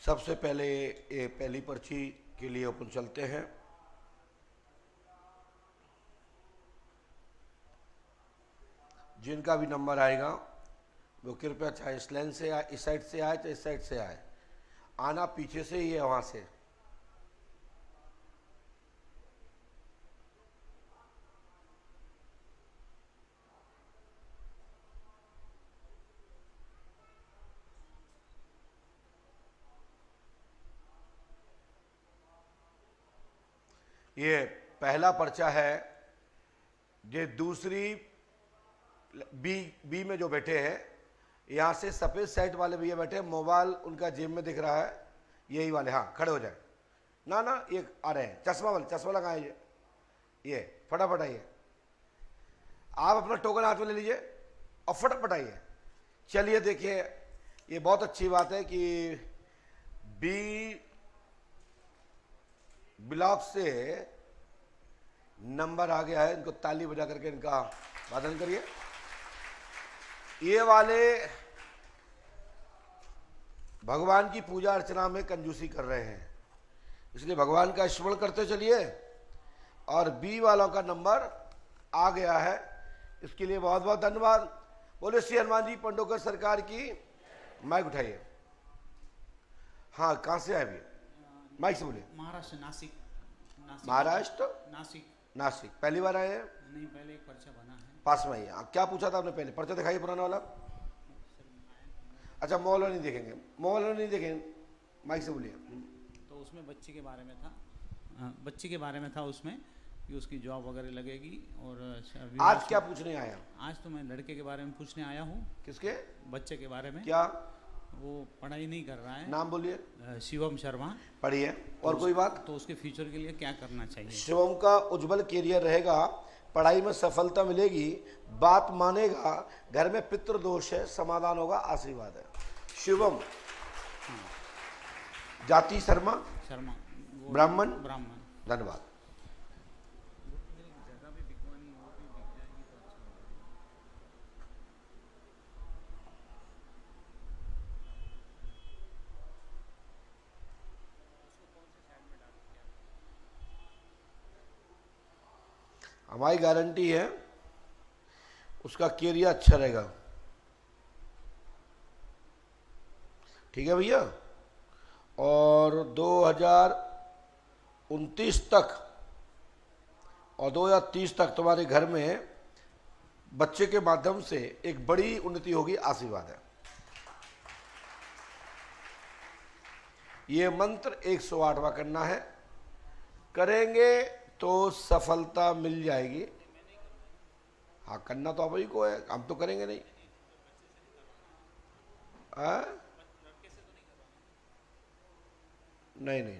सबसे पहले ये पहली पर्ची के लिए अपन चलते हैं। जिनका भी नंबर आएगा वो कृपया चाहे इस लाइन से आए, इस साइड से आए, चाहे इस साइड से आए, आना पीछे से ही है वहां से। ये पहला पर्चा है। ये दूसरी बी में जो बैठे हैं, यहां से सफेद शर्ट वाले भैया बैठे हैं, मोबाइल उनका जेब में दिख रहा है, यही वाले। हाँ, खड़े हो जाए। ना ना, ये आ रहे हैं चश्मा वाले, चश्मा लगाए ये फटाफट आइए। आप अपना टोकन हाथ में ले लीजिए और फटाफट आइए। चलिए देखिए, ये बहुत अच्छी बात है कि बी ब्लॉक से नंबर आ गया है। इनको ताली बजा करके इनका वादन करिए। ये वाले भगवान की पूजा अर्चना में कंजूसी कर रहे हैं, इसलिए भगवान का स्मरण करते चलिए। और बी वालों का नंबर आ गया है, इसके लिए बहुत बहुत धन्यवाद। बोले श्री हनुमान जी पंडोकर सरकार की। माइक उठाइए। हाँ, कहाँ से आए भैया? माइक से बोलिए। महाराष्ट्र, नासिक। महाराष्ट्र, नासिक। नासिक। पहली बार आए हैं? नहीं, पहले एक पर्चा बना है। पास में आइए। क्या पूछा था आपने पहले? पर्चा दिखाइए पुराना वाला। अच्छा, मोबाइल नहीं देखेंगे, मोबाइल नहीं देखेंगे, माइक से बोलिए। तो उसमें बच्चे के बारे में था, बच्चे के बारे में था उसमें कि उसकी जॉब वगैरह लगेगी। और आज क्या पूछने आया? आज तो मैं लड़के के बारे में पूछने आया हूँ। किसके? बच्चे के बारे में। क्या? वो पढ़ाई नहीं कर रहा है। नाम बोलिए। शिवम शर्मा। पढ़िए। और कोई बात? तो उसके फ्यूचर के लिए क्या करना चाहिए? शिवम का उज्जवल कैरियर रहेगा, पढ़ाई में सफलता मिलेगी, बात मानेगा, घर में पितृ दोष है, समाधान होगा, आशीर्वाद है। शिवम। जाति शर्मा। शर्मा। ब्राह्मण। ब्राह्मण। धन्यवाद। हमारी गारंटी है उसका कैरियर अच्छा रहेगा। ठीक है भैया। और 2029 तक और 2030 तक तुम्हारे घर में बच्चे के माध्यम से एक बड़ी उन्नति होगी, आशीर्वाद है। ये मंत्र 108वां करना है, करेंगे तो सफलता मिल जाएगी। हाँ, करना तो आप ही को है, हम तो करेंगे नहीं। नहीं नहीं,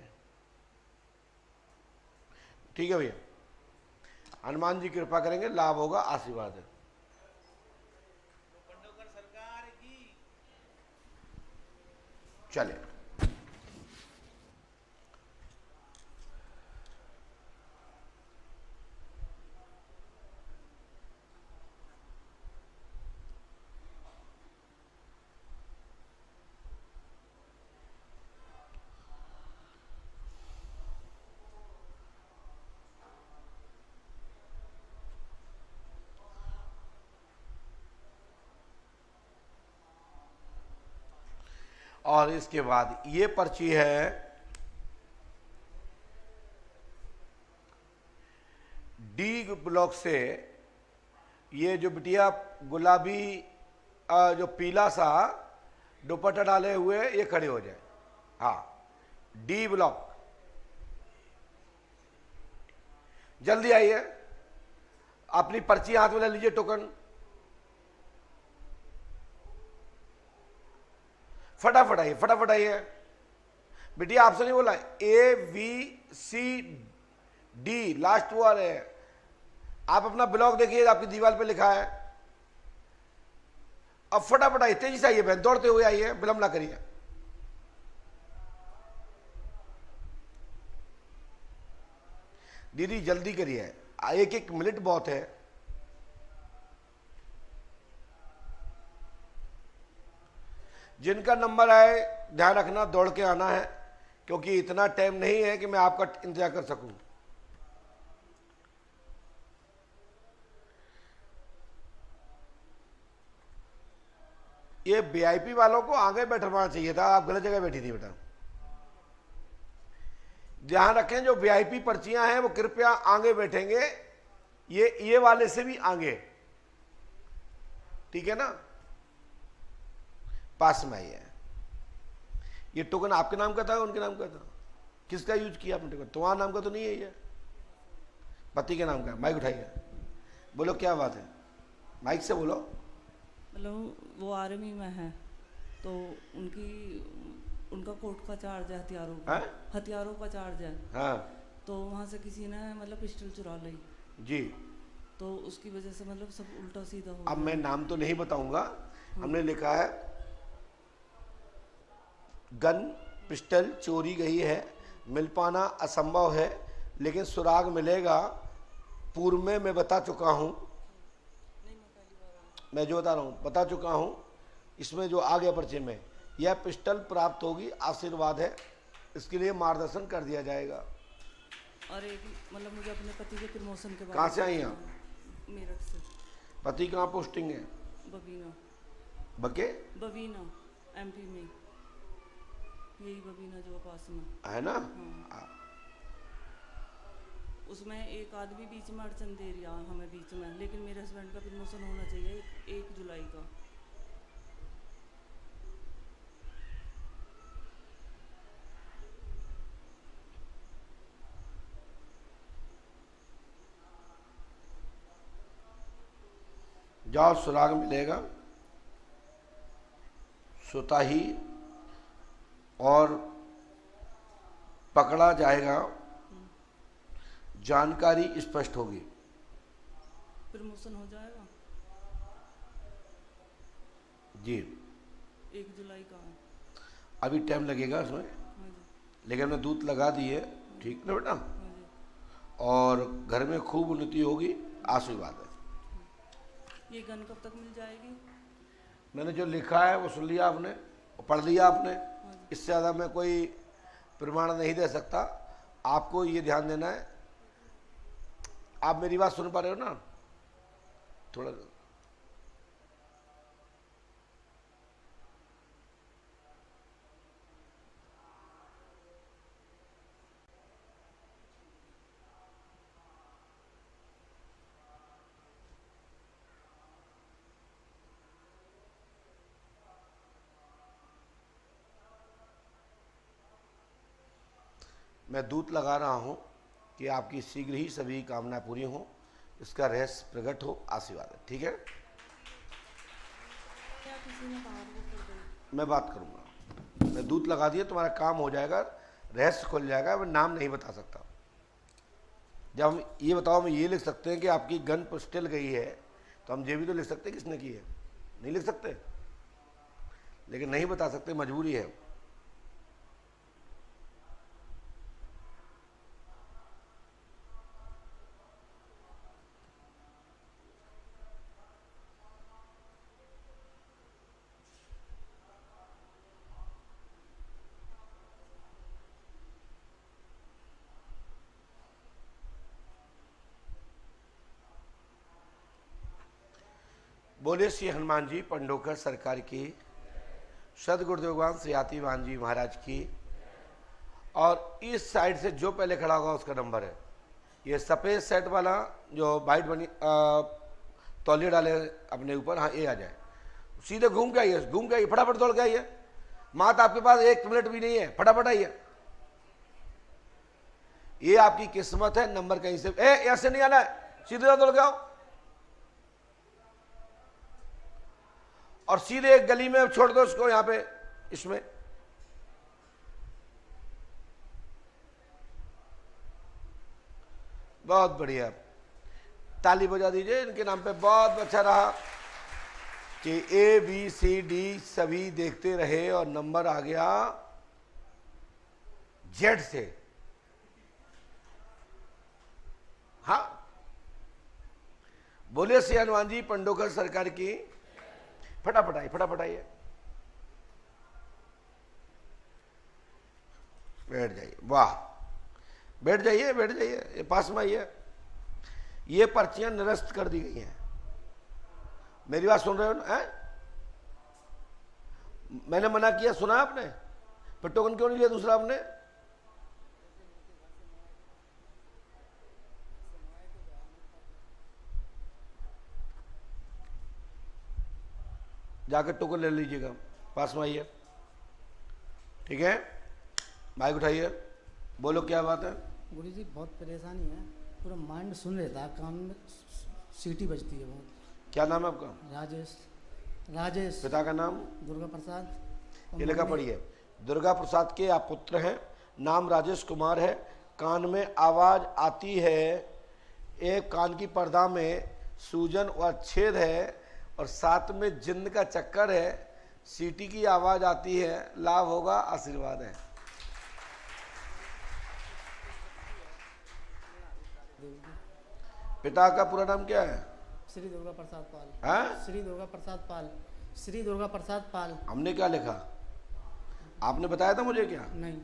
ठीक है भैया। हनुमान जी कृपा करेंगे, लाभ होगा, आशीर्वाद है। चले। और इसके बाद ये पर्ची है डी ब्लॉक से। ये जो बिटिया गुलाबी जो पीला सा दुपट्टा डाले हुए, ये खड़े हो जाए। हाँ, डी ब्लॉक, जल्दी आइए। अपनी पर्ची हाथ में ले लीजिए, टोकन फटाफट आइए, फटाफट आइए। बिटिया आपसे नहीं बोला, ABCD लास्ट वाले है। आप अपना ब्लॉक देखिए, आपकी दीवार पे लिखा है। अब फटाफट आइए, तेजी से आइए बहन, दौड़ते हुए आइए, विलंब ना करिए। दीदी जल्दी करिए, एक एक मिनट बहुत है। जिनका नंबर आए ध्यान रखना, दौड़ के आना है, क्योंकि इतना टाइम नहीं है कि मैं आपका इंतजार कर सकूं। ये वीआईपी वालों को आगे बैठना चाहिए था, आप गलत जगह बैठी थी बेटा। ध्यान रखें, जो वीआईपी पर्चियां हैं वो कृपया आगे बैठेंगे, ये वाले से भी आगे, ठीक है ना। पास में आइए। ये टोकन आपके नाम का था, उनके नाम का था? किसका यूज किया आपने टोकन? तुम्हारा नाम का तो नहीं है ये, पति के नाम का। माइक उठाइए, बोलो क्या बात है, माइक से बोलो। मतलब वो आर्मी में है तो उनका कोर्ट का चार्ज है, हथियारों का चार्ज है। हाँ। तो वहाँ से किसी ने मतलब पिस्टल चुरा ली जी। तो उसकी वजह से मतलब सब उल्टा सीधा हो अब गया। मैं नाम तो नहीं बताऊंगा। हमने लिखा है गन पिस्टल चोरी गई है, मिल पाना असंभव है, लेकिन सुराग मिलेगा। पूर्व में मैं बता चुका हूं, मैं जो बता रहा हूं बता चुका हूं। इसमें जो आ गया पर्चे में, यह पिस्टल प्राप्त होगी, आशीर्वाद है, इसके लिए मार्गदर्शन कर दिया जाएगा। और एक मतलब मुझे अपने पति के प्रमोशन के बारे में। कहाँ से आई आप? मेरठ से। पति कहाँ पोस्टिंग है? बबीना। बबीना एमपी में, यही बबीना जो पास में है ना। हाँ। उसमें एक आदमी बीच में अड़चन दे रहा हमें बीच में, लेकिन मेरे हस्बैंड का प्रमोशन होना चाहिए 1 जुलाई का। जाओ, सुराग मिलेगा, स्वतः ही और पकड़ा जाएगा, जानकारी स्पष्ट होगी। प्रमोशन हो जाएगा जी। 1 जुलाई का है। अभी टाइम लगेगा उसमें, हाँ जी। लेकिन हमने दूध लगा दी है, ठीक ना बेटा। हाँ जी। और घर में खूब उन्नति होगी, आशीर्वाद है। ये गन कब तक मिल जाएगी? मैंने जो लिखा है वो सुन लिया आपने, पढ़ लिया आपने। हाँ जी। इससे ज़्यादा मैं कोई प्रमाण नहीं दे सकता। आपको ये ध्यान देना है। आप मेरी बात सुन पा रहे हो ना? थोड़ा मैं दूत लगा रहा हूं कि आपकी शीघ्र ही सभी कामना पूरी हो, इसका रहस्य प्रकट हो, आशीर्वाद है, ठीक है। क्या किसी ने बाहर वो कर दी? मैं बात करूंगा। मैं दूत लगा दिया, तुम्हारा काम हो जाएगा, रहस्य खुल जाएगा। मैं नाम नहीं बता सकता। जब हम ये बताओ, हम ये लिख सकते हैं कि आपकी गन पिस्टल गई है, तो हम ये भी तो लिख सकते हैं किसने की है, नहीं लिख सकते, लेकिन नहीं बता सकते, मजबूरी है। बोले श्री हनुमान जी पंडोकर सरकार की, सदगुरुदेव भगवान श्री आतिवान जी महाराज की। और इस साइड से जो पहले खड़ा होगा उसका नंबर है। ये सफेद सेट वाला जो वाइट बनी तौलिए डाले अपने ऊपर, हाँ ये आ जाए, सीधे घूम के आइए, घूम के आइए, फटाफट दौड़ के आइए। मात आपके पास 1 मिनट भी नहीं है, फटाफट आइए। ये आपकी किस्मत है। नंबर कहीं से ऐसे नहीं आना है, सीधे दौड़ के आओ और सीधे एक गली में छोड़ दो उसको, यहां पे इसमें। बहुत बढ़िया, ताली बजा दीजिए इनके नाम पे। बहुत अच्छा रहा कि ABCD सभी देखते रहे और नंबर आ गया Z से। हाँ, बोले श्री हनुमान जी पंडोकर सरकार की। फटाफट आइए, फटाफट आइए। बैठ जाइए, वाह, बैठ जाइए, बैठ जाइए, ये पास में आइए। ये पर्चियां निरस्त कर दी गई हैं। मेरी बात सुन रहे हो ना? मैंने मना किया, सुना आपने? फिर टोकन क्यों नहीं लिया दूसरा आपने? जाकर टोकन ले लीजिएगा, पास में आइए, ठीक है? माइक उठाइए, बोलो क्या बात है? गुरु जी बहुत परेशानी है, पूरा माइंड सुन रहता है, कान में सीटी बजती है बहुत। क्या नाम है आपका? राजेश। राजेश। पिता का नाम? दुर्गा प्रसाद। ये लिखा पढ़िए, दुर्गा प्रसाद के आप पुत्र हैं, नाम राजेश कुमार है, कान में आवाज आती है, एक कान की पर्दा में सूजन और छेद है, और साथ में जिन्न का चक्कर है, सीटी की आवाज आती है, लाभ होगा, आशीर्वाद है। पिता का पूरा नाम क्या है? श्री दुर्गा प्रसाद पाल। हाँ? श्री दुर्गा प्रसाद पाल। श्री दुर्गा प्रसाद पाल। हमने क्या लिखा? आपने बताया था मुझे क्या? नहीं,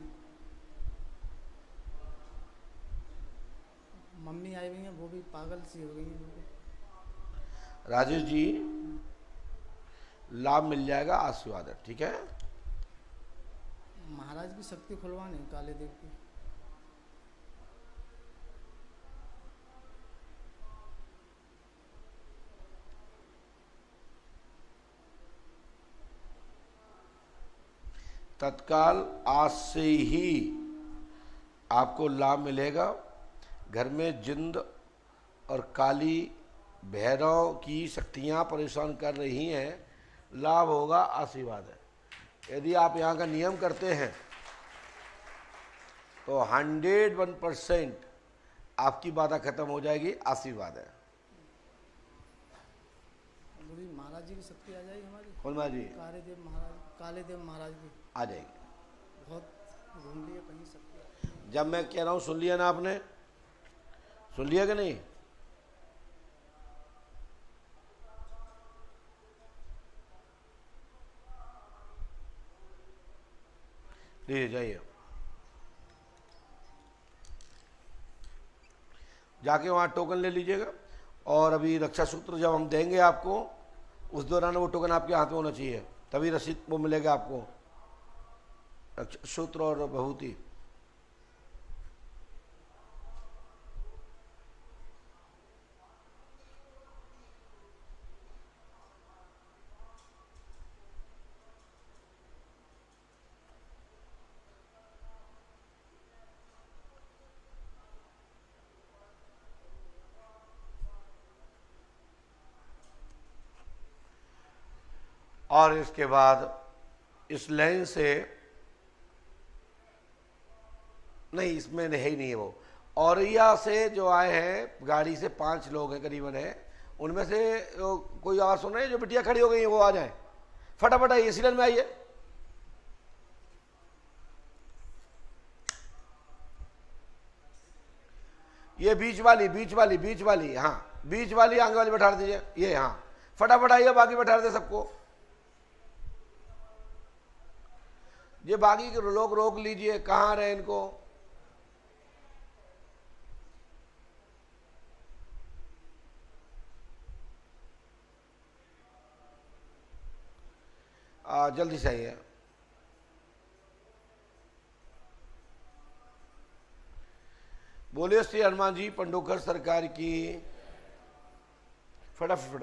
मम्मी आई हुई है, वो भी पागल सी हो गई है। राजेश जी, लाभ मिल जाएगा, आशीर्वाद है, ठीक है? महाराज की शक्ति खुलवानी काले देव की। तत्काल आज से ही आपको लाभ मिलेगा। घर में जिंद और काली भैरव की शक्तियां परेशान कर रही हैं, लाभ होगा, आशीर्वाद है। यदि आप यहाँ का नियम करते हैं तो 101% आपकी बाधा खत्म हो जाएगी, आशीर्वाद है। गुरु जी महाराज जी की शक्ति आ जाएगी हमारी। कौन महाराज जी? काले देव महाराज की आ जाएगी। बहुत घूम लिए कहीं शक्ति। जब मैं कह रहा हूं, सुन लिया ना आपने? सुन लिया कि नहीं? लीजिए, जाइए, जाके वहां टोकन ले लीजिएगा। और अभी रक्षा सूत्र जब हम देंगे आपको, उस दौरान वो टोकन आपके हाथ में होना चाहिए, तभी रसीद वो मिलेगा आपको, रक्षा सूत्र और विभूति। और इसके बाद इस लाइन से नहीं, इसमें है ही नहीं है वो। औरैया से जो आए हैं, गाड़ी से 5 लोग हैं करीबन है, उनमें से कोई आवाज सुन रहे हैं? जो बिटिया खड़ी हो गई है वो आ जाए, फटाफट आइए, इसी लाइन में आइए। ये बीच वाली, हाँ, बीच वाली आगे वाली बैठा दीजिए, ये, हाँ, फटाफट आइए, बाकी बैठा दे सबको। ये बाकी के लोग रोक लीजिए, कहाँ रहे इनको? जल्दी से आइए। बोलिए श्री हनुमान जी पंडोकर सरकार की। फटाफट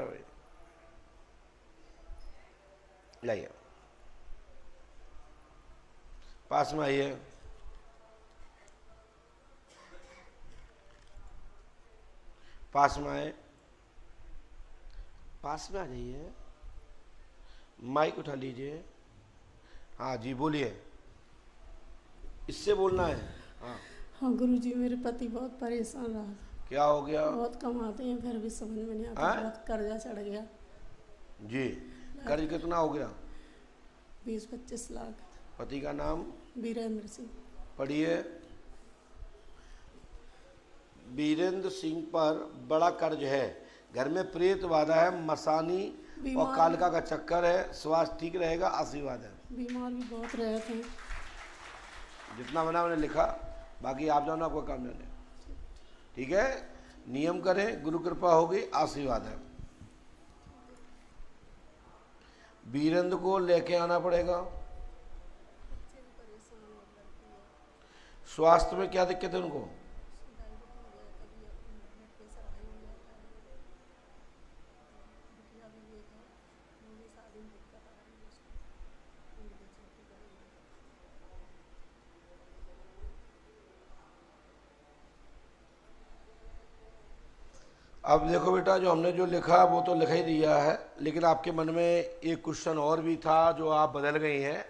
लाइए, पास में आइए। पास में आए, पास में आ जाइए, माइक उठा लीजिए। हाँ जी, बोलिए, इससे बोलना है। हाँ, हाँ गुरु जी, मेरे पति बहुत परेशान रहा। क्या हो गया? बहुत कमाते हैं, फिर भी समझ में नहीं आता, बहुत कर्जा चढ़ गया जी। कर्ज कितना हो गया? 20-25 लाख। पति का नाम? वीरेंद्र सिंह। पढ़िए। वीरेंद्र सिंह पर बड़ा कर्ज है, घर में प्रेत बाधा है, मसानी और कालका का चक्कर है, स्वास्थ्य ठीक रहेगा, आशीर्वाद है। बीमार भी बहुत रहे थे। जितना बना मैंने लिखा, बाकी आप जानो आपका काम जाने। ठीक है, नियम करें, गुरु कृपा होगी, आशीर्वाद है। वीरेंद्र को लेके आना पड़ेगा। स्वास्थ्य में क्या दिक्कत है उनको? अब देखो बेटा, जो हमने जो लिखा वो तो लिखा ही दिया है, लेकिन आपके मन में एक क्वेश्चन और भी था जो आप बदल गई हैं।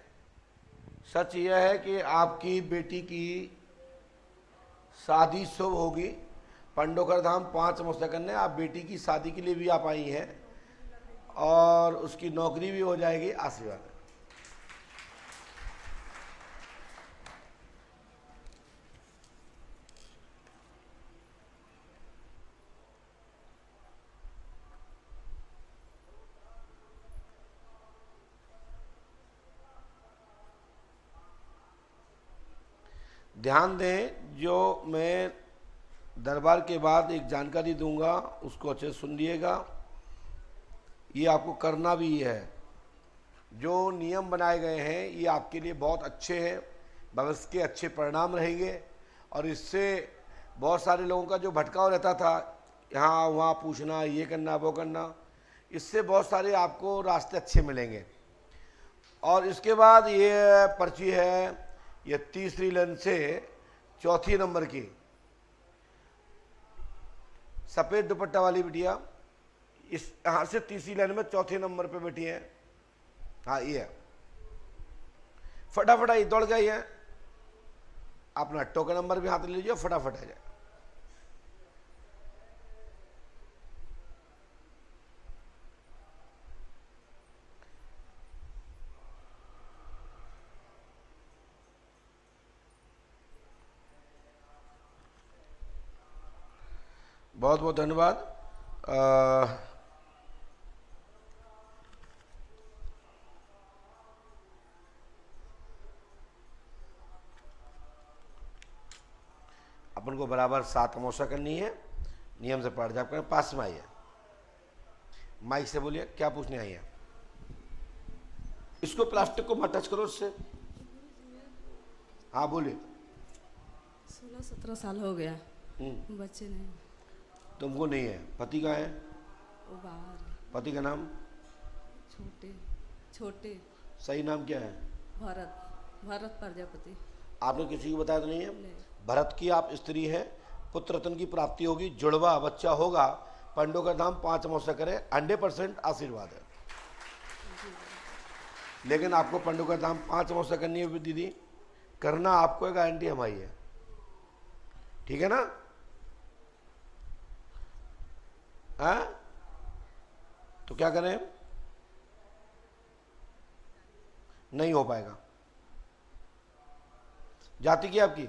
सच यह है कि आपकी बेटी की शादी शुभ होगी। पंडोकर धाम 5 मुस्तकन है, आप बेटी की शादी के लिए भी आप आई हैं और उसकी नौकरी भी हो जाएगी। आशीर्वाद है। ध्यान दें, जो मैं दरबार के बाद एक जानकारी दूंगा उसको अच्छे से सुनिएगा। ये आपको करना भी है। जो नियम बनाए गए हैं ये आपके लिए बहुत अच्छे हैं, भविष्य के अच्छे परिणाम रहेंगे। और इससे बहुत सारे लोगों का जो भटकाव रहता था, यहाँ वहाँ पूछना, ये करना वो करना, इससे बहुत सारे आपको रास्ते अच्छे मिलेंगे। और इसके बाद ये पर्ची है, ये तीसरी लाइन से चौथी नंबर की सफेद दुपट्टा वाली बिटिया, इस यहां से तीसरी लाइन में चौथे नंबर पे बैठी है। हाँ ये फटाफट आई, दौड़ गई है। अपना टोकन नंबर भी हाथ ले लीजिए, फटाफट आ जाए। बहुत बहुत धन्यवाद। अपन को बराबर 7 अमावस्या करनी है, नियम से पाठ जाप करें। पास में आइए, माइक से बोलिए, क्या पूछने आई है? इसको प्लास्टिक को मत टच करो इससे। हाँ बोलिए। 16-17 साल हो गया, बच्चे नहीं। तुमको नहीं है? पति का है? वो बाहर है। पति का नाम? छोटे। सही नाम क्या है? भरत प्रजापति। आपने किसी को बताया तो नहीं है? नहीं। भरत की आप स्त्री हैं, पुत्र रत्न की प्राप्ति होगी, जुड़वा बच्चा होगा। पंडोकर धाम 5 अमावस्या करें, 100% आशीर्वाद है। लेकिन आपको पंडोकर धाम 5 अमावस्या करनी है दीदी, करना आपको है, गारंटी हमारी है। ठीक है ना? हाँ, तो क्या करें? नहीं हो पाएगा। जाति की आपकी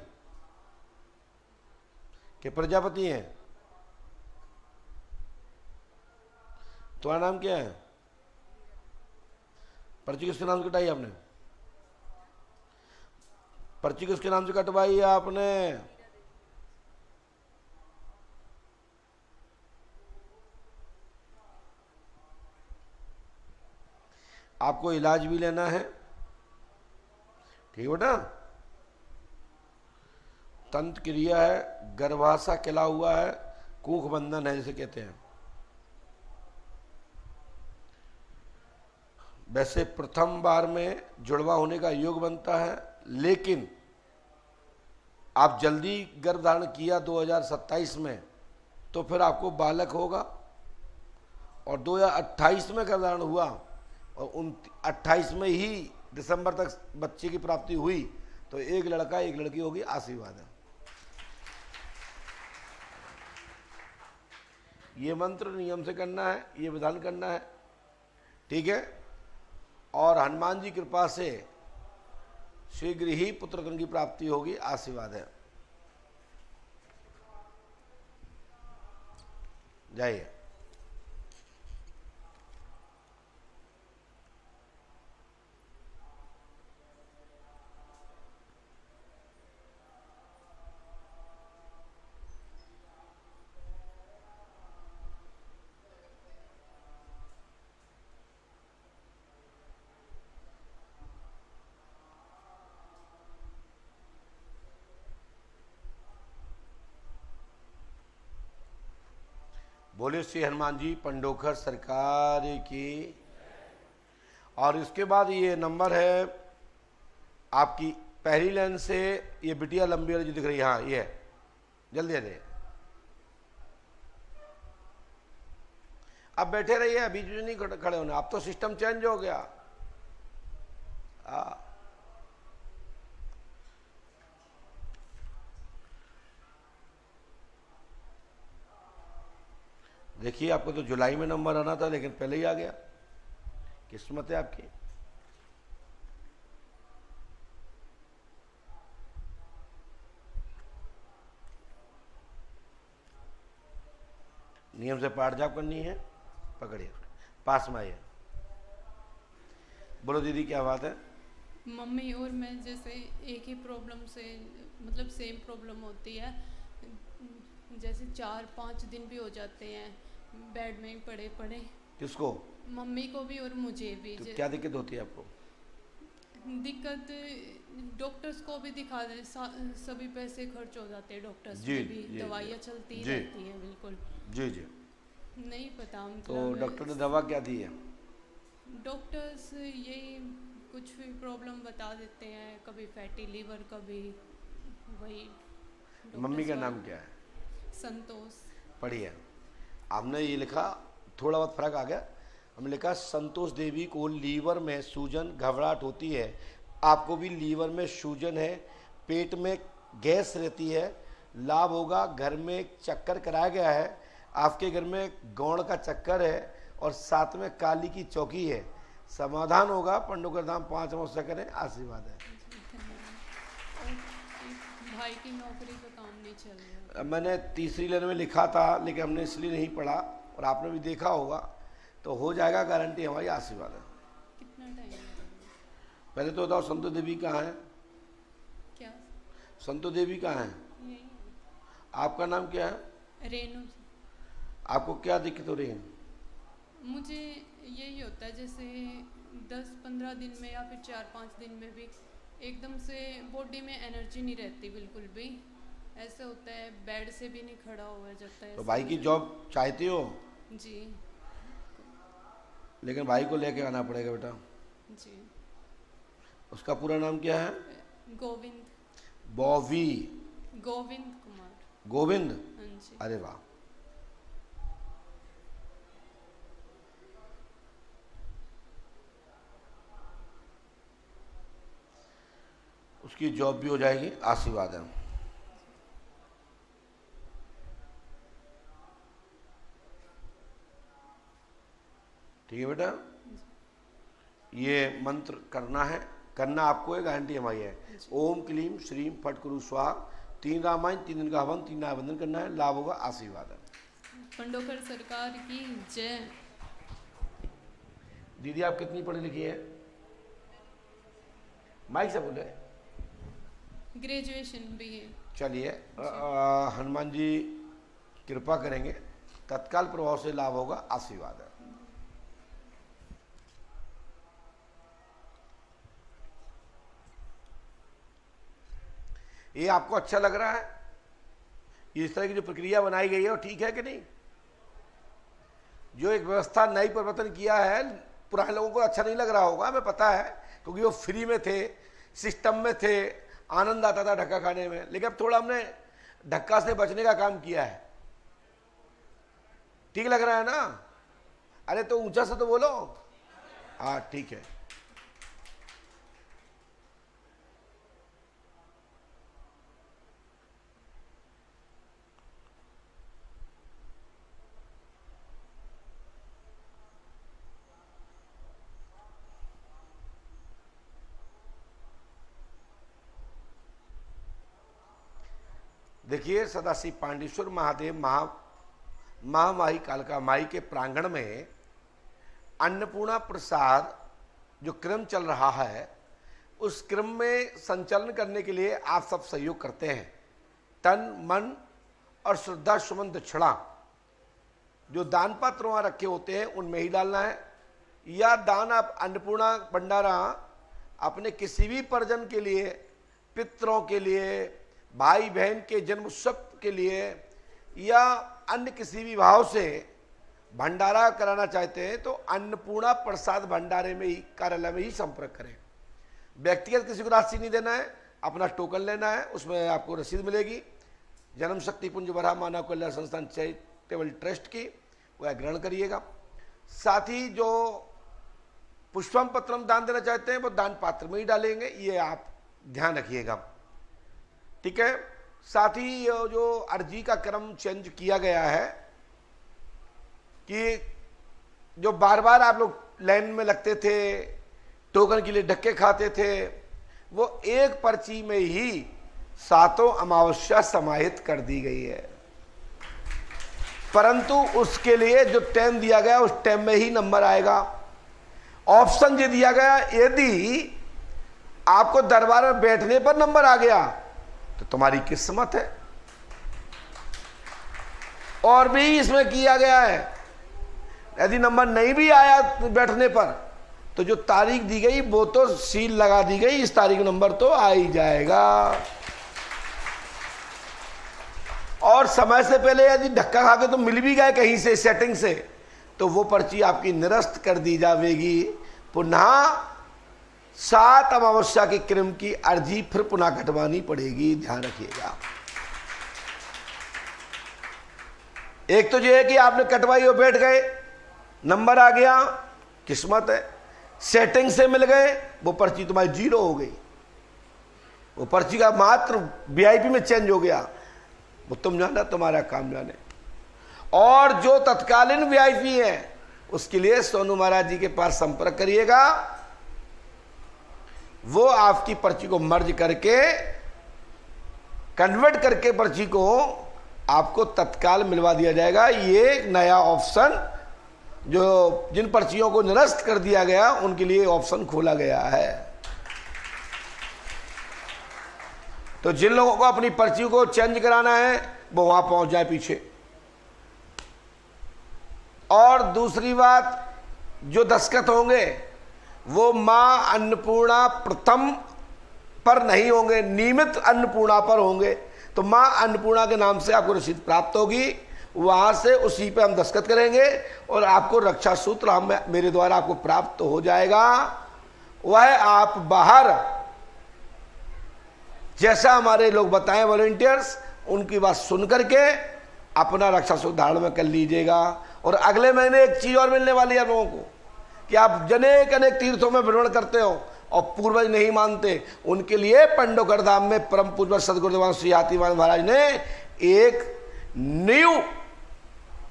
कि प्रजापति हैं? तुम्हारा नाम क्या है? पर्ची किसके नाम से कटाई आपने? पर्ची किसके नाम से कटवाई आपने? आपको इलाज भी लेना है, ठीक बेटा? तंत्र क्रिया है, गर्भाशय खिला हुआ है, कूख बंधन है जिसे कहते हैं। वैसे प्रथम बार में जुड़वा होने का योग बनता है, लेकिन आप जल्दी गर्भ धारण किया 2027 में तो फिर आपको बालक होगा, और 2028 में गर्भ धारण हुआ और 28 में ही दिसंबर तक बच्चे की प्राप्ति हुई, तो एक लड़का एक लड़की होगी। आशीर्वाद है। ये मंत्र नियम से करना है, ये विधान करना है, ठीक है? और हनुमान जी कृपा से शीघ्र ही पुत्र रत्न की प्राप्ति होगी। आशीर्वाद है। जाइए। बोले श्री हनुमान जी पंडोखर सरकार की। और इसके बाद ये नंबर है आपकी पहली लाइन से, ये बिटिया लंबी वाली जो दिख रही है, हाँ ये है, जल्दी आ जाइए। अब बैठे रहिए, अभी जो नहीं खड़े होने, अब तो सिस्टम चेंज हो गया। देखिए आपको तो जुलाई में नंबर आना था, लेकिन पहले ही आ गया, किस्मत है आपकी। नियम से पाठ जाप करनी है, पकड़िए, पास में आइए। बोलो दीदी क्या बात है? मम्मी और मैं जैसे एक ही प्रॉब्लम से, मतलब सेम प्रॉब्लम होती है, जैसे 4-5 दिन भी हो जाते हैं बेड में ही पड़े पड़े। किसको? मम्मी को भी और मुझे भी। तो क्या दिक्कत होती है आपको? दिक्कत डॉक्टर्स को भी दिखा दे, सभी पैसे खर्च हो जाते हैं डॉक्टर्स जी, में भी, जी, दवाइयाँ चलती जी, रहती हैं बिल्कुल। जी जी। नहीं पता मतलब। तो डॉक्टर ने दवा क्या दी है? डॉक्टर्स यही कुछ भी प्रॉब्लम बता देते हैं, कभी फैटी लीवर, कभी वही। मम्मी का नाम क्या है? संतोष। पढ़िए, आपने ये लिखा, थोड़ा बहुत फर्क आ गया। हमने लिखा संतोष देवी को लीवर में सूजन घबराहट होती है, आपको भी लीवर में सूजन है, पेट में गैस रहती है, लाभ होगा। घर में एक चक्कर कराया गया है, आपके घर में गौड़ का चक्कर है और साथ में काली की चौकी है, समाधान होगा। पंडोकर धाम 5 अमावस्या करें, आशीर्वाद है। भाई की नौकरी का काम नहीं चल रहा। मैंने तीसरी लाइन में लिखा था, लेकिन हमने इसलिए नहीं पढ़ा, और आपने भी देखा होगा, तो हो जाएगा, गारंटी हमारी, आशीर्वाद है। कितना टाइम लगेगा? पहले तो बताओ संतो देवी कहाँ है? क्या? संतो देवी कहाँ है? यही है। आपका नाम क्या है? रेनू। आपको क्या दिक्कत हो रही है? मुझे यही होता है, जैसे 10-15 दिन में या फिर 4-5 दिन में भी एकदम से बॉडी में एनर्जी नहीं रहती बिल्कुल भी, ऐसा होता है, बेड से भी नहीं खड़ा हुआ जाता है। तो भाई की जॉब चाहती हो? जी। लेकिन भाई को लेके आना पड़ेगा बेटा। जी। उसका पूरा नाम क्या है? गोविंद। बॉबी। गोविंद कुमार। गोविंद? हाँ जी। अरे वाह। उसकी जॉब भी हो जाएगी, आशीर्वाद है। ठीक है बेटा, ये मंत्र करना है, करना आपको है, गारंटी हमारी है। ओम क्लीम श्रीम फट कुरु स्वाहा, 3 रामायण, 3 दिन का हवन, 3 आबंधन करना है, लाभ होगा, आशीर्वाद है। पंडोकर सरकार की जय। दीदी आप कितनी पढ़ी लिखी है? माइक से बोले। ग्रेजुएशन भी है। चलिए, हनुमान जी कृपा करेंगे, तत्काल प्रभाव से लाभ होगा, आशीर्वाद है। ये आपको अच्छा लग रहा है? इस तरह की जो प्रक्रिया बनाई गई है वो ठीक है कि नहीं? जो एक व्यवस्था नई परिवर्तन किया है, पुराने लोगों को अच्छा नहीं लग रहा होगा, हमें पता है, क्योंकि वो फ्री में थे, सिस्टम में थे, आनंद आता था धक्का खाने में, लेकिन अब थोड़ा हमने धक्का से बचने का काम किया है। ठीक लग रहा है ना? अरे तो ऊंचा से तो बोलो। हाँ ठीक है। देखिए, सदाशिव पांडेश्वर महादेव महामाही कालका माई के प्रांगण में अन्नपूर्णा प्रसाद जो क्रम चल रहा है, उस क्रम में संचालन करने के लिए आप सब सहयोग करते हैं। तन मन और श्रद्धा सुमन दक्षिणा जो दान पात्र वहां रखे होते हैं उनमें ही डालना है, या दान आप अन्नपूर्णा भंडारा अपने किसी भी परिजन के लिए, पितरों के लिए, भाई बहन के जन्म उत्सव के लिए, या अन्य किसी भी भाव से भंडारा कराना चाहते हैं तो अन्नपूर्णा प्रसाद भंडारे में ही, कार्यालय में ही संपर्क करें। व्यक्तिगत किसी को राशि नहीं देना है, अपना टोकन लेना है, उसमें आपको रसीद मिलेगी जन्म शक्ति पुंज बरहा मानव कल्याण संस्थान चैरिटेबल ट्रस्ट की, वह ग्रहण करिएगा। साथ ही जो पुष्पम पत्रम दान देना चाहते हैं वो दान पात्र में ही डालेंगे, ये आप ध्यान रखिएगा, ठीक है। साथ ही जो अर्जी का क्रम चेंज किया गया है कि जो बार बार आप लोग लाइन में लगते थे, टोकन के लिए धक्के खाते थे, वो एक पर्ची में ही 7 अमावस्या समाहित कर दी गई है। परंतु उसके लिए जो टाइम दिया गया उस टाइम में ही नंबर आएगा। ऑप्शन ये दिया गया, यदि आपको दरबार में बैठने पर नंबर आ गया तो तुम्हारी किस्मत है। और भी इसमें किया गया है, यदि नंबर नहीं भी आया बैठने पर तो जो तारीख दी गई वो तो सील लगा दी गई, इस तारीख नंबर तो आ ही जाएगा। और समय से पहले यदि धक्का खा के तो मिल भी गए कहीं से सेटिंग से, तो वो पर्ची आपकी निरस्त कर दी जाएगी। पुनः 7 अमावस्या के क्रम की अर्जी फिर पुनः कटवानी पड़ेगी, ध्यान रखिएगा। एक तो ये है कि आपने कटवाई और बैठ गए, नंबर आ गया, किस्मत है। सेटिंग से मिल गए, वो पर्ची तुम्हारी 0 हो गई, वो पर्ची का मात्र वीआईपी में चेंज हो गया, वो तुम जाना, तुम्हारा काम जाने। और जो तत्कालीन वीआईपी है उसके लिए सोनू महाराज जी के पास संपर्क करिएगा, वो आपकी पर्ची को मर्ज करके कन्वर्ट करके पर्ची को आपको तत्काल मिलवा दिया जाएगा। ये नया ऑप्शन जो जिन पर्चियों को निरस्त कर दिया गया उनके लिए ऑप्शन खोला गया है। तो जिन लोगों को अपनी पर्ची को चेंज कराना है वो वहां पहुंच जाए पीछे। और दूसरी बात, जो दस्तखत होंगे वो मां अन्नपूर्णा प्रथम पर नहीं होंगे, नियमित अन्नपूर्णा पर होंगे। तो मां अन्नपूर्णा के नाम से आपको रसीद प्राप्त होगी, वहां से उसी पे हम दस्तखत करेंगे और आपको रक्षा सूत्र हम मेरे द्वारा आपको प्राप्त हो जाएगा। वह आप बाहर जैसा हमारे लोग बताएं वॉलंटियर्स, उनकी बात सुन करके अपना रक्षा सूत्र धारण में कर लीजिएगा। और अगले महीने एक चीज और मिलने वाली है लोगों को कि आप अनेक तीर्थों में भ्रमण करते हो और पूर्वज नहीं मानते, उनके लिए पंडोकर धाम में परम पूज्य सदगुरुदेव श्री हाथीवाल महाराज ने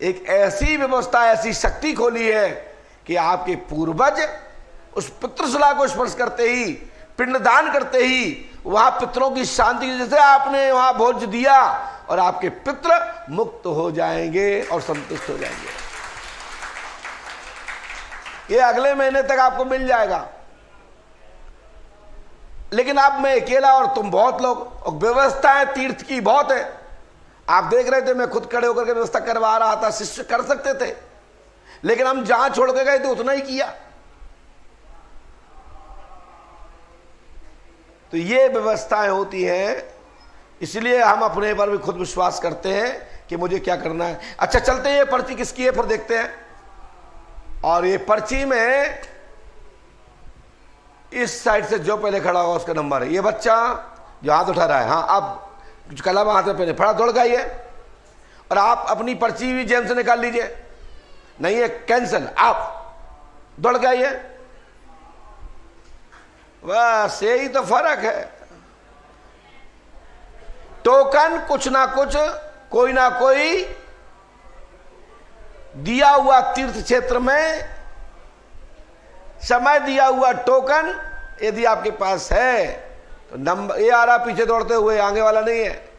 एक ऐसी व्यवस्था, ऐसी शक्ति खोली है कि आपके पूर्वज उस पितृशिला को स्पर्श करते ही, पिंडदान करते ही वहां पितरों की शांति की, जैसे आपने वहां भोज दिया और आपके पितृ मुक्त हो जाएंगे और संतुष्ट हो जाएंगे। ये अगले महीने तक आपको मिल जाएगा। लेकिन अब मैं अकेला और तुम बहुत लोग, व्यवस्थाएं तीर्थ की बहुत है। आप देख रहे थे मैं खुद खड़े होकर के व्यवस्था करवा रहा था, शिष्य कर सकते थे, लेकिन हम जहां छोड़ के गए थे उतना ही किया। तो ये व्यवस्थाएं होती हैं, इसलिए हम अपने पर भी खुद विश्वास करते हैं कि मुझे क्या करना है। अच्छा चलते हैं, ये पर्ची किसकी है फिर देखते हैं। और ये पर्ची में इस साइड से जो पहले खड़ा होगा उसका नंबर है। ये बच्चा जो हाथ उठा रहा है, हाँ अब कलम हाथ में पहले फड़ा दौड़ गई है। और आप अपनी पर्ची भी जेब से निकाल लीजिए, नहीं है कैंसिल, आप दौड़ गई है। बस यही तो फर्क है। टोकन कुछ ना कुछ, कोई ना कोई दिया हुआ तीर्थ क्षेत्र में समय दिया हुआ टोकन यदि आपके पास है तो नंबर ये आ रहा पीछे दौड़ते हुए, आगे वाला नहीं है,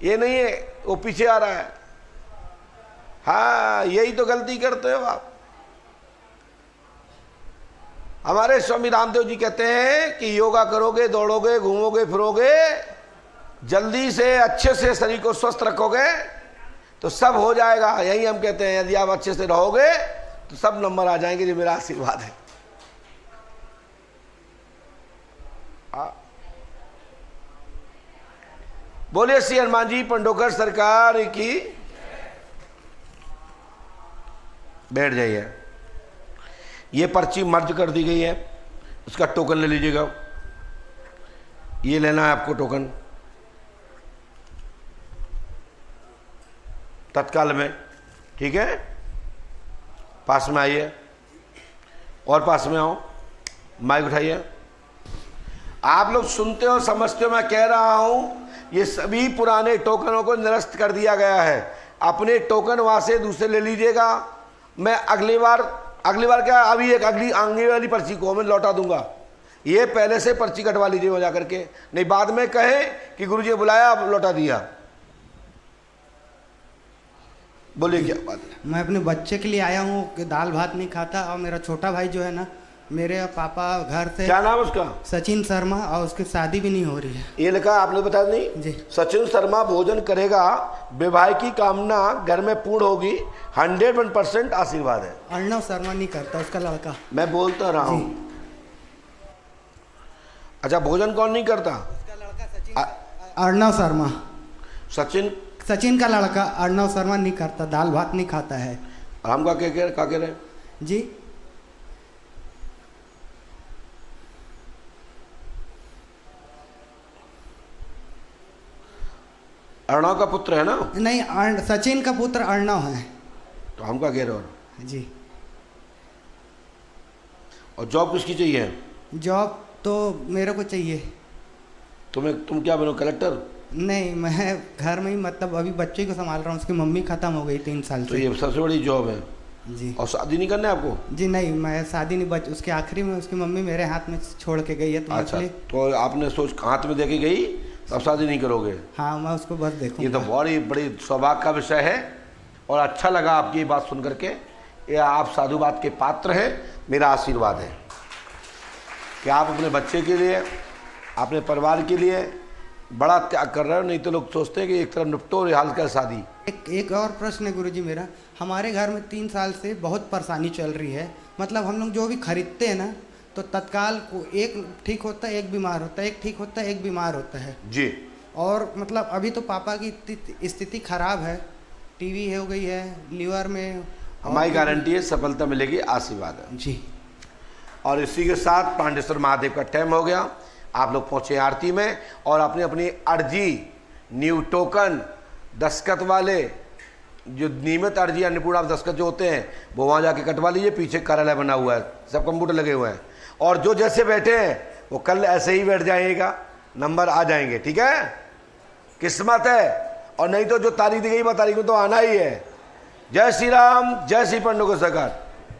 ये नहीं है, वो पीछे आ रहा है। हाँ यही तो गलती करते हो आप। हमारे स्वामी रामदेव जी कहते हैं कि योगा करोगे, दौड़ोगे, घूमोगे, फिरोगे, जल्दी से अच्छे से शरीर को स्वस्थ रखोगे तो सब हो जाएगा। यही हम कहते हैं, यदि आप अच्छे से रहोगे तो सब नंबर आ जाएंगे। जो मेरा आशीर्वाद है। बोलिए श्री हनुमान जी पंडोकर सरकार की। बैठ जाइए। ये पर्ची मर्ज कर दी गई है, उसका टोकन ले लीजिएगा। ये लेना है आपको टोकन तत्काल में, ठीक है। पास में आइए और पास में आओ, माइक उठाइए। आप लोग सुनते हो समझते हो मैं कह रहा हूं, ये सभी पुराने टोकनों को निरस्त कर दिया गया है। अपने टोकन वहां से दूसरे ले लीजिएगा। मैं अगली बार क्या, अभी एक अगली आगे वाली पर्ची को मैं लौटा दूंगा। ये पहले से पर्ची कटवा लीजिए वहां जाकर के, नहीं बाद में कहे कि गुरुजी ने बुलाया अब लौटा दिया। बोलिए क्या बात है। मैं अपने बच्चे के लिए आया हूँ कि दाल भात नहीं खाता, और मेरा छोटा भाई जो है ना, मेरे पापा घर से, क्या नाम उसका? सचिन शर्मा, और उसकी शादी भी नहीं हो रही है। ये लिखा आपने बताया नहीं जी। सचिन शर्मा भोजन करेगा, विवाह की कामना घर में पूर्ण होगी, 101% आशीर्वाद है। अर्णव शर्मा नहीं करता, उसका लड़का। मैं बोलता रहा हूँ। अच्छा, भोजन कौन नहीं करता? अर्णव शर्मा, सचिन का लड़का अर्णव शर्मा नहीं करता, दाल भात नहीं खाता है। हम का कह रहे जी। अर्णव का पुत्र है ना? नहीं, सचिन का पुत्र अर्णव है। तो हम का कह रहे हो जी। और जॉब किसकी चाहिए? जॉब तो मेरे को चाहिए। तुम क्या बनो, कलेक्टर? नहीं, मैं घर में ही, मतलब अभी बच्चे को संभाल रहा हूँ, उसकी मम्मी खत्म हो गई 3 साल से। तो ये सबसे बड़ी जॉब है जी। और शादी नहीं करना है आपको? जी नहीं, मैं शादी नहीं, उसके आखिरी में उसकी मम्मी मेरे हाथ में छोड़ के गई है। तो अच्छा, तो आपने हाथ में दे के गई, अब शादी नहीं करोगे? हाँ, मैं उसको बस देखूंगा। ये तो बड़ी सौभाग्य का विषय है और अच्छा लगा आपकी ये बात सुन करके। ये आप साधुवाद के पात्र हैं। मेरा आशीर्वाद है कि आप अपने बच्चे के लिए, अपने परिवार के लिए बड़ा त्याग कर रहे हो। नहीं तो लोग सोचते हैं कि एक तरफ निपटो और हाल का शादी। एक और प्रश्न है गुरुजी मेरा। हमारे घर में 3 साल से बहुत परेशानी चल रही है। मतलब हम लोग जो भी खरीदते हैं ना, तो तत्काल को एक ठीक होता है, एक बीमार होता है, एक ठीक होता है, एक बीमार होता है जी। और मतलब अभी तो पापा की स्थिति खराब है, टीवी हो गई है, लीवर में। हमारी गारंटी है सफलता मिलेगी, आशीर्वाद है जी। और इसी के साथ पांडेश्वर महादेव का टाइम हो गया। आप लोग पहुंचे आरती में और अपनी अपनी अर्जी, न्यू टोकन, दस्खत वाले जो नियमित अर्जी या निपुण दस्खत जो होते हैं वो वहाँ जाके कटवा लीजिए। पीछे कार्यालय बना हुआ है, सब कंप्यूटर लगे हुए हैं। और जो जैसे बैठे हैं वो कल ऐसे ही बैठ जाइएगा, नंबर आ जाएंगे, ठीक है। किस्मत है, और नहीं तो जो तारीख दी गई वो तारीख में तो आना ही है। जय श्री राम, जय श्री पंडो को सकार।